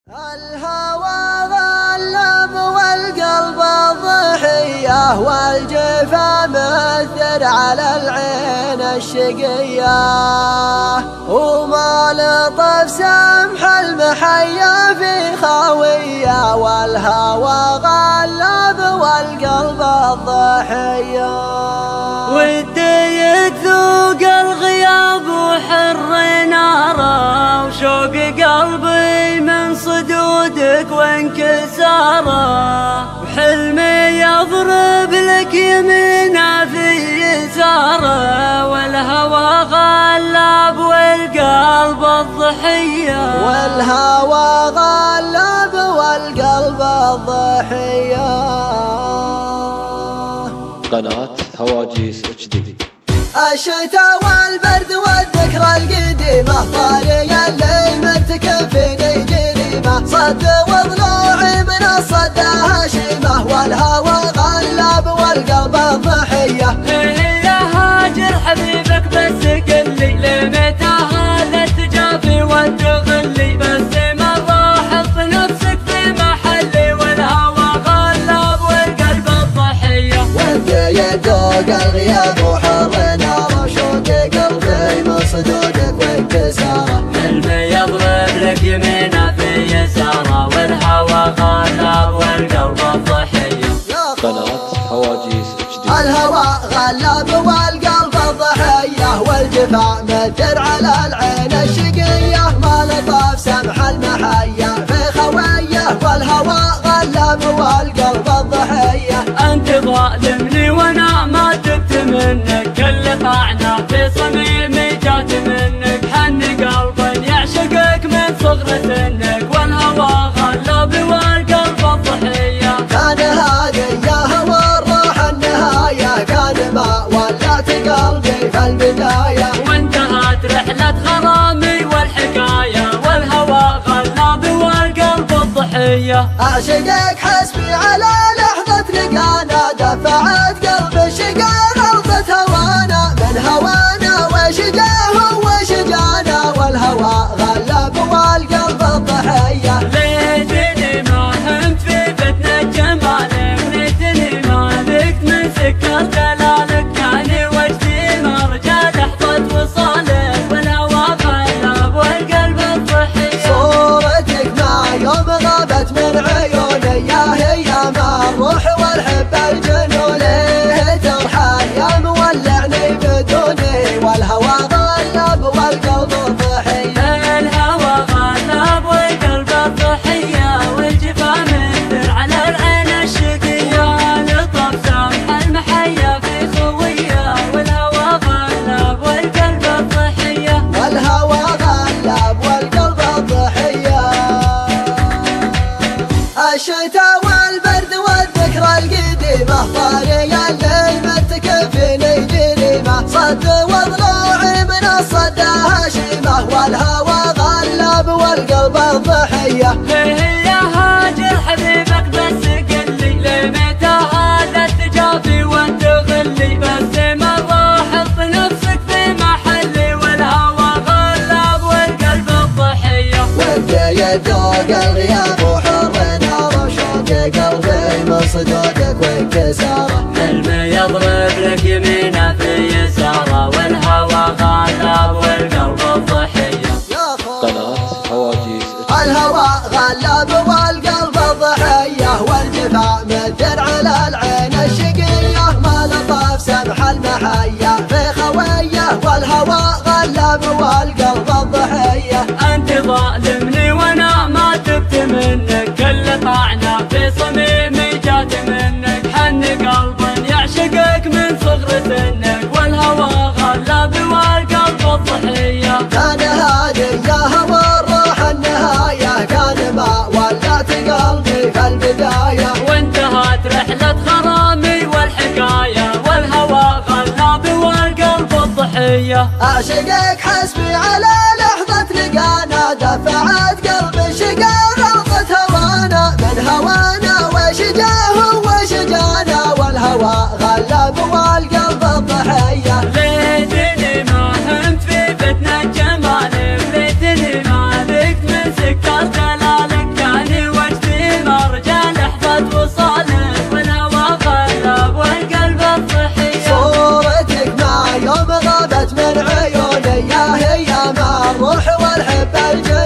الهوى غلب والقلب ضحية والجفا مثل على العين الشقية وما لطف سمح المحيا في خوية والهوى غلب والقلب الضحية ودي يذوق الغياب وحر ناره وشوق قلبي من صدودك وانكساره وحلمي يضرب لك يمينه في يساره والهوى غلب والقلب الضحية والهوى غلب والقلب الضحية. قناة هواجيس HD. الشتاء والبرد والذكرى القديمة طاري الليل متكفيني جريمة صد وضلوعي من الصد هشيمة والهوى غلب والقلب الضحية. يا هاجر حبيبك بس قلي لمتى هذا التجافي والتغلي بس مرة حط نفسك في محلي والهوى غلب والقلب الضحية ودي يدوق الغياب وحر نار شوق قلبي من صدودك وانكساره حلمي يضرب لك يمينه في يساره والهوى غلب والقلب الضحية. قناة هواجيس HD. الهوى غلب والقلب الضحية والجفا مثل على العين الشقية ما لطف سمح المحيا في خويه والهوى غلب والقلب الضحية. انت ظالمني وانا ما تبت منك كل طعنه في صميمي جات منك حن قلب يعشقك من صغر سنك والهوى غلب والقلب الضحية. كان هذه يا هوى الروح النهاية كان ما ولات قلبي في البداية وانتهت رحلة غرامي والحكاية والهوى غلب والقلب الضحية. أعشقك حسبي على لحظة لقانا دفعت قلب الشقا أرض هوانا من هوانا وشجاه وشجانا والهوى غلب والقلب الضحية. ليتني ما همت في فتنة جمالك ليتني ما ذقت من سكر دلالك يعني وجدي مرجع لحظة وصالك والهوى غلب والقلب الضحية. صورتك مع يوم غابت من عيوني يا هي ما الروح والحب الجنوني ترحل يا مولعني بدوني والهوى غلب والقلب الضحية. الهوى غلب والقلب الضحية والجفا مثل على العين الشقية لطف سمح المحيا في خوية والهوى غلب والقلب الضحية. والهوى غلب والقلب الضحية. الشتاء والبرد والذكرى القديمة طاري الليل متكفيني جريمة صد وضلوعي من الصد هشيمة والهوى غلب والقلب الضحية. يا هاجر حبيبك بس قلي لمتى هذا التجافي والتغلي بس مرة حط نفسك في محلي والهوى غلب والقلب الضحية. ودي يدوق الغياب وحر نار شوق قلبي من صدودك وانكساره حلمي يضرب لك يمينه في يساره والهوى غلب والقلب الضحية. قناة هواجيس HD. الهوى غلب والقلب الضحية والجفا مثل على العين الشقية ما لطف سمح المحيا في خويه والهوى غلب والقلب الضحية. انت ظالمني وانا ما تبت منك كل طعنه في صميمي جات منك حن قلب يعشقك من صغر سنك والهوى غلب والقلب الضحية. كان هذه يا هوى الروح النهاية كان ما ولات قلبي في البداية وانتهت رحلة غرامي والحكاية والهوى غلب والقلب الضحية. أعشقك حسبي على لحظة لقانا دفعت قلب الشقا أرض هوانا من هوانا وشجاه وشجانا والهوى غلب والقلب الضحية. ليتني ما همت في فتنة جمالك ليتني ما ذقت من سكر دلالك هي ما الروح والحب الجميل